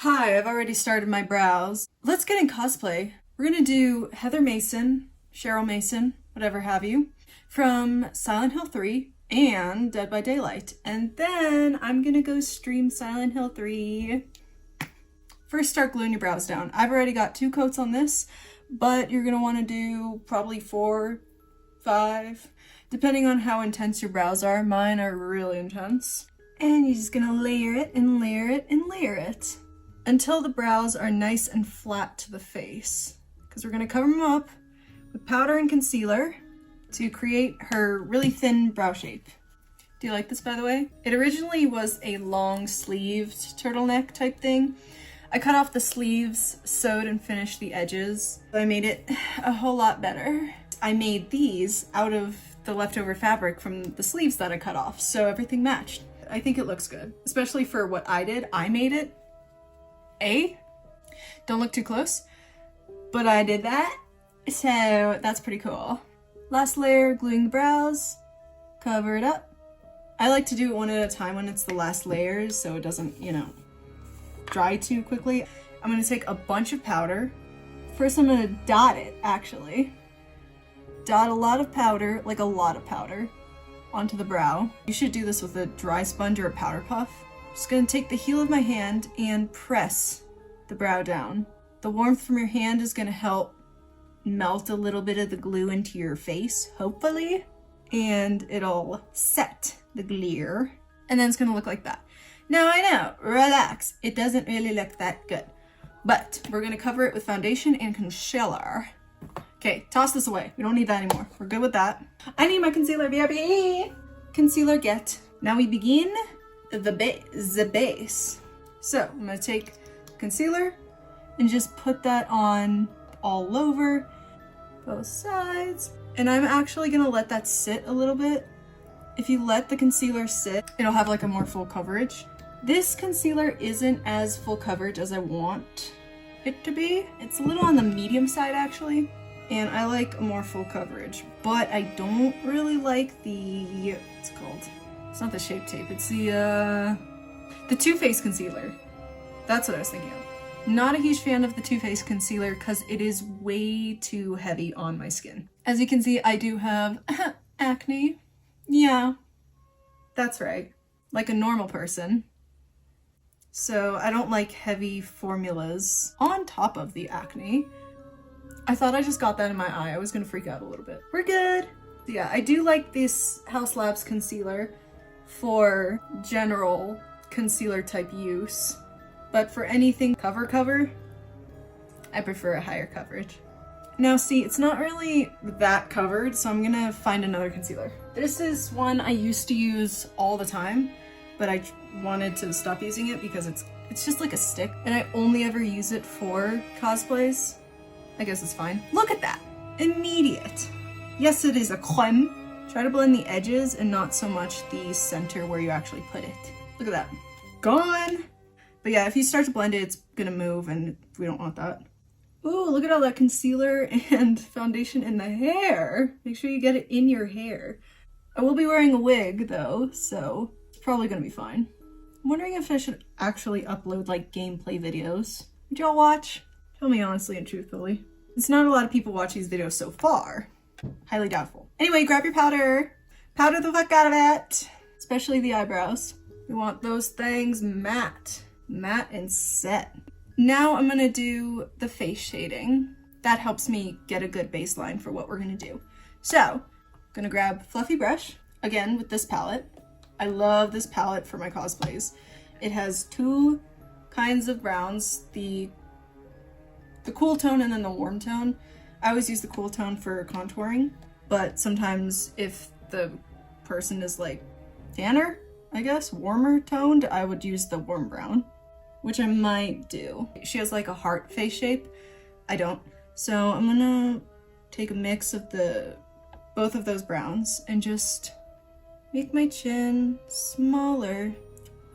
Hi, I've already started my brows. Let's get in cosplay. We're gonna do Heather Mason, Cheryl Mason, whatever have you, from Silent Hill 3 and Dead by Daylight. And then I'm gonna go stream Silent Hill 3. First, start gluing your brows down. I've already got 2 coats on this, but you're gonna wanna do probably 4, 5, depending on how intense your brows are. Mine are really intense. And you're just gonna layer it and layer it and layer it until the brows are nice and flat to the face. Because we're gonna cover them up with powder and concealer to create her really thin brow shape. Do you like this, by the way? It originally was a long sleeved turtleneck type thing. I cut off the sleeves, sewed and finished the edges. I made it a whole lot better. I made these out of the leftover fabric from the sleeves that I cut off, so everything matched. I think it looks good, especially for what I did. I made it. Don't look too close, but I did that, so that's pretty cool. Last layer, gluing the brows, cover it up. I like to do it one at a time when it's the last layers so it doesn't, dry too quickly. I'm gonna take a bunch of powder. First I'm gonna dot it, actually. Dot a lot of powder, like a lot of powder, onto the brow. You should do this with a dry sponge or a powder puff. Just gonna take the heel of my hand and press the brow down. The warmth from your hand is gonna help melt a little bit of the glue into your face, hopefully, and it'll set the glare. And then it's gonna look like that. Now I know, relax, it doesn't really look that good, but we're gonna cover it with foundation and concealer. Okay, toss this away. We don't need that anymore. We're good with that. I need my concealer, BRB! Concealer get. Now we begin the base. So I'm gonna take concealer and just put that on all over, both sides. And I'm actually gonna let that sit a little bit. If you let the concealer sit, it'll have like a more full coverage. This concealer isn't as full coverage as I want it to be. It's a little on the medium side actually. And I like a more full coverage, but I don't really like the, what's it called? It's not the Shape Tape, it's the Too Faced concealer. That's what I was thinking of. Not a huge fan of the Too Faced concealer because it is way too heavy on my skin. As you can see, I do have acne. Yeah, that's right. Like a normal person. So I don't like heavy formulas on top of the acne. I thought I just got that in my eye. I was gonna freak out a little bit. We're good. Yeah, I do like this House Labs concealer for general concealer type use, but for anything cover, I prefer a higher coverage. Now see, it's not really that covered, so I'm gonna find another concealer. This is one I used to use all the time, but I wanted to stop using it because it's just like a stick, and I only ever use it for cosplays. I guess it's fine. Look at that. Immediate. Yes, it is a creme. Try to blend the edges and not so much the center where you actually put it. Look at that. Gone. But yeah, if you start to blend it, it's gonna move and we don't want that. Ooh, look at all that concealer and foundation in the hair. Make sure you get it in your hair. I will be wearing a wig though, so it's probably gonna be fine. I'm wondering if I should actually upload like gameplay videos. Would y'all watch? Tell me honestly and truthfully. It's not a lot of people watch these videos so far. Highly doubtful. Anyway, grab your powder. Powder the fuck out of it. Especially the eyebrows. We want those things matte. Matte and set. Now I'm gonna do the face shading. That helps me get a good baseline for what we're gonna do. So, I'm gonna grab fluffy brush, again with this palette. I love this palette for my cosplays. It has 2 kinds of browns, the cool tone and then the warm tone. I always use the cool tone for contouring, but sometimes if the person is like tanner, I guess, warmer toned, I would use the warm brown, which I might do. She has like a heart face shape. I don't. So I'm gonna take a mix of both of those browns and just make my chin smaller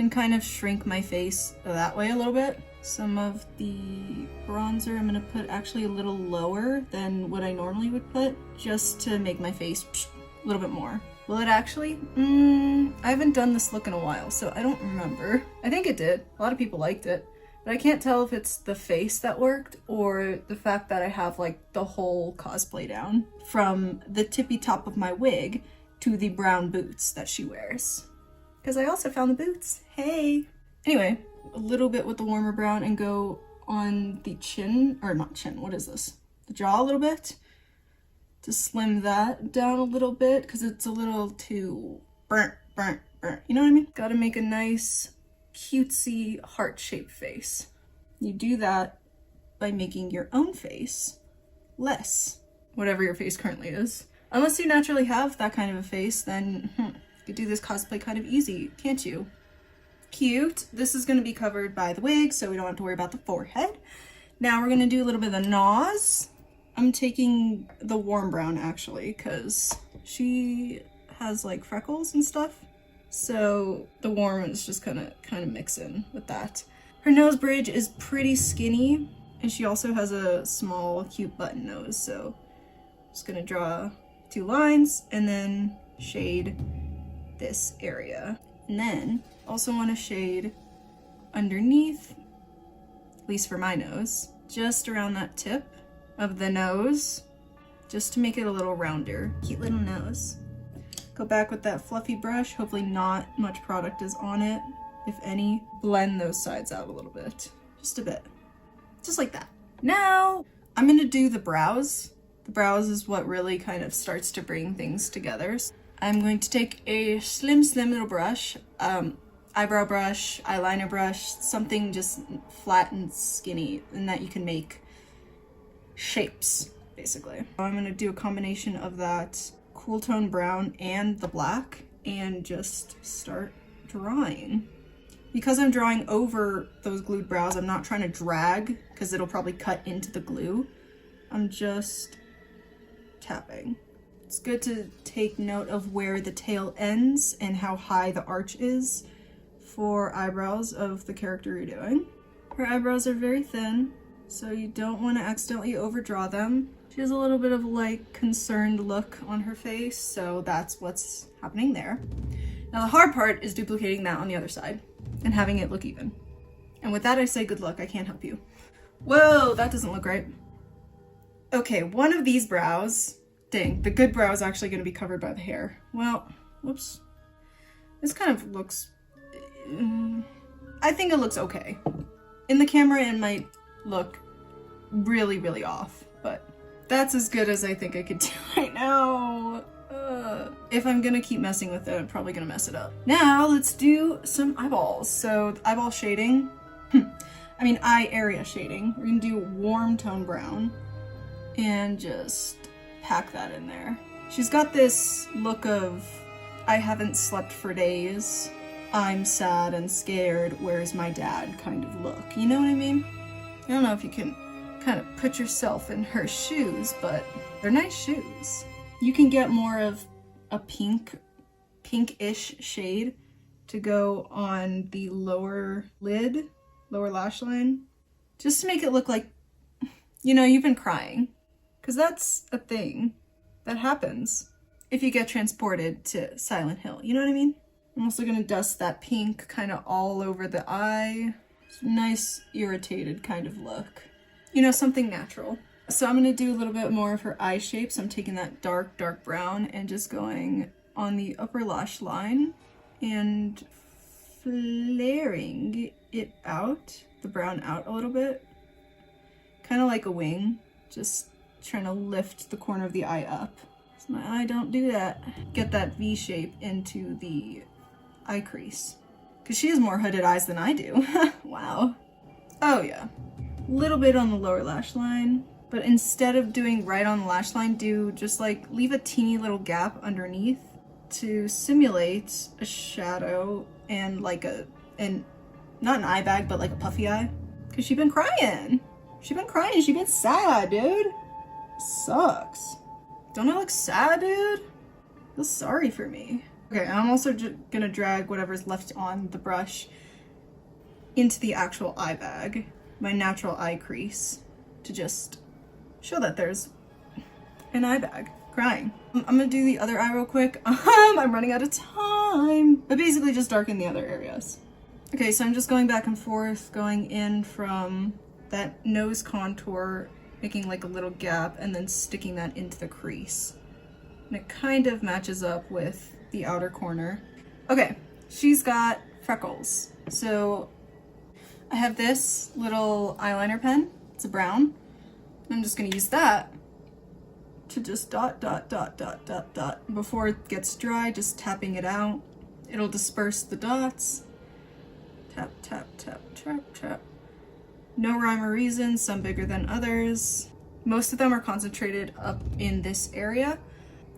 and kind of shrink my face that way a little bit. Some of the bronzer I'm gonna put actually a little lower than what I normally would put, just to make my face a little bit more. Will it actually? I haven't done this look in a while, so I don't remember. I think it did. A lot of people liked it. But I can't tell if it's the face that worked or the fact that I have like the whole cosplay down from the tippy top of my wig to the brown boots that she wears. Because I also found the boots. Hey! Anyway, a little bit with the warmer brown and go on the chin, or not chin, what is this? The jaw a little bit. To slim that down a little bit because it's a little too burnt. You know what I mean? Gotta make a nice cutesy heart-shaped face. You do that by making your own face less, whatever your face currently is. Unless you naturally have that kind of a face, then you could do this cosplay kind of easy, can't you? Cute. This is going to be covered by the wig, so we don't have to worry about the forehead. Now we're going to do a little bit of the nose. I'm taking the warm brown actually, because she has like freckles and stuff. So the warm is just kind of mix in with that. Her nose bridge is pretty skinny, and she also has a small, cute button nose. So I'm just gonna draw 2 lines and then shade this area. And then also want to shade underneath, at least for my nose, just around that tip of the nose, just to make it a little rounder. Cute little nose. Go back with that fluffy brush. Hopefully not much product is on it, if any. Blend those sides out a little bit, just a bit, just like that. Now I'm gonna do the brows. The brows is what really kind of starts to bring things together. I'm going to take a slim little brush, eyebrow brush, eyeliner brush, something just flat and skinny, and that you can make shapes, basically. I'm gonna do a combination of that cool tone brown and the black and just start drawing. Because I'm drawing over those glued brows, I'm not trying to drag because it'll probably cut into the glue. I'm just tapping. It's good to take note of where the tail ends and how high the arch is for eyebrows of the character you're doing. Her eyebrows are very thin, so you don't want to accidentally overdraw them. She has a little bit of like concerned look on her face, so that's what's happening there. Now the hard part is duplicating that on the other side and having it look even. And with that I say good luck, I can't help you. Whoa, that doesn't look right. Okay, one of these brows, dang, the good brow is actually going to be covered by the hair. Well, whoops. This kind of looks, I think it looks okay. In the camera it might look really, really off, but that's as good as I think I could do right now. If I'm gonna keep messing with it, I'm probably gonna mess it up. Now let's do some eyeballs. So eyeball shading, eye area shading. We're gonna do warm tone brown and just pack that in there. She's got this look of, I haven't slept for days, I'm sad and scared, where's my dad kind of look. You know what I mean? I don't know if you can kind of put yourself in her shoes, but they're nice shoes. You can get more of a pinkish shade to go on the lower lid, lower lash line, just to make it look like, you know, you've been crying. Because that's a thing that happens if you get transported to Silent Hill, you know what I mean? I'm also gonna dust that pink kind of all over the eye. It's a nice irritated kind of look. You know, something natural. So I'm gonna do a little bit more of her eye shape. So I'm taking that dark brown and just going on the upper lash line and flaring it out, the brown out a little bit. Kind of like a wing, just trying to lift the corner of the eye up. So my eye don't do that. Get that V shape into the eye crease. Because she has more hooded eyes than I do. Wow. Oh yeah. Little bit on the lower lash line, but instead of doing right on the lash line, do just like leave a teeny little gap underneath to simulate a shadow and like not an eye bag, but like a puffy eye. Cause she's been crying. She's been sad, dude. Sucks. Don't I look sad, dude? Feel sorry for me. Okay, I'm also gonna drag whatever's left on the brush into the actual eye bag, my natural eye crease, to just show that there's an eye bag. Crying. I'm gonna do the other eye real quick. I'm running out of time. But basically just darken the other areas. Okay, so I'm just going back and forth, going in from that nose contour, making like a little gap, and then sticking that into the crease. And it kind of matches up with the outer corner. Okay, she's got freckles. So I have this little eyeliner pen. It's a brown. I'm just gonna use that to just dot, dot, dot, dot, dot, dot. Before it gets dry, just tapping it out. It'll disperse the dots. Tap, tap, tap, tap, tap. No rhyme or reason, some bigger than others. Most of them are concentrated up in this area.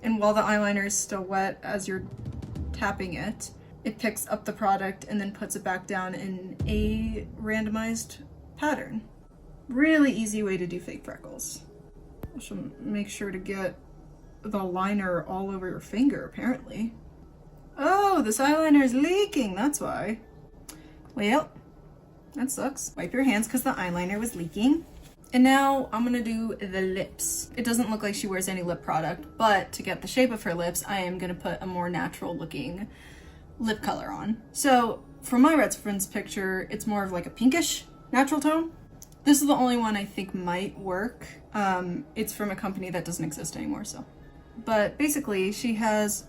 And while the eyeliner is still wet, as you're tapping it, it picks up the product and then puts it back down in a randomized pattern. Really easy way to do fake freckles. I should make sure to get the liner all over your finger, apparently. Oh, this eyeliner is leaking, that's why. Well, that sucks. Wipe your hands because the eyeliner was leaking. And now I'm gonna do the lips. It doesn't look like she wears any lip product, but to get the shape of her lips, I am gonna put a more natural looking lip color on. So for my reference picture, it's more of like a pinkish natural tone. This is the only one I think might work. It's from a company that doesn't exist anymore, so. But basically, she has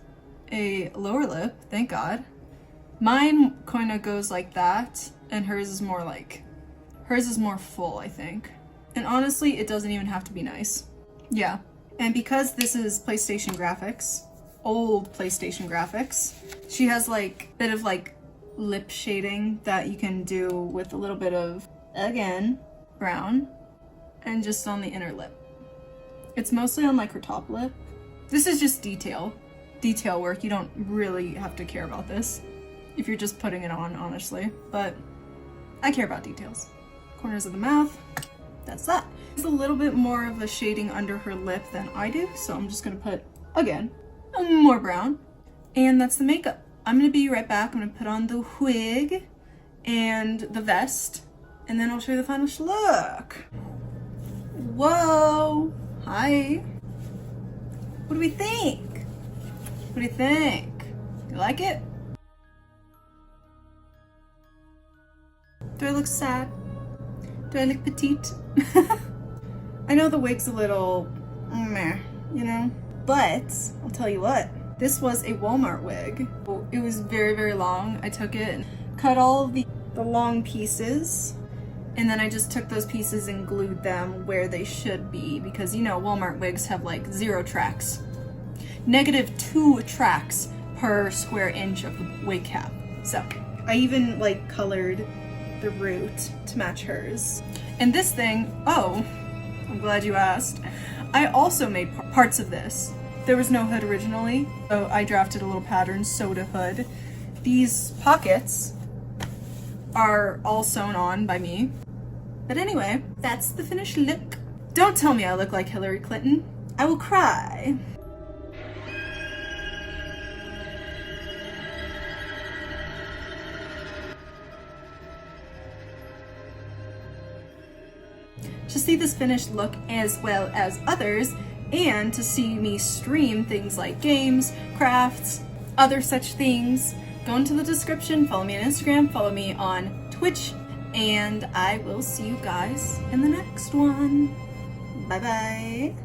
a lower lip, thank God. Mine kind of goes like that, and hers is more full, I think. And honestly, it doesn't even have to be nice. Yeah. And because this is PlayStation graphics, old PlayStation graphics, she has like a bit of like lip shading that you can do with a little bit of, again, brown, and just on the inner lip. It's mostly on like her top lip. This is just detail work. You don't really have to care about this if you're just putting it on, honestly, but I care about details. Corners of the mouth, that's that. There's a little bit more of a shading under her lip than I do, so I'm just gonna put, again, more brown. And that's the makeup. I'm gonna be right back. I'm gonna put on the wig and the vest, and then I'll show you the finished look. Whoa, hi. What do we think? What do you think? You like it? Do I look sad? Do I look petite? I know the wig's a little meh, you know? But I'll tell you what, this was a Walmart wig. It was very, very long. I took it and cut all the long pieces, and then I just took those pieces and glued them where they should be, because you know Walmart wigs have like 0 tracks. -2 tracks per square inch of the wig cap. So I even like colored the root to match hers. And this thing, oh, I'm glad you asked. I also made parts of this. There was no hood originally, so I drafted a little pattern, sewed a hood. These pockets are all sewn on by me. But anyway, that's the finished look. Don't tell me I look like Hillary Clinton. I will cry. To see this finished look as well as others, and to see me stream things like games, crafts, other such things, go into the description, follow me on Instagram, follow me on Twitch, and I will see you guys in the next one. Bye bye.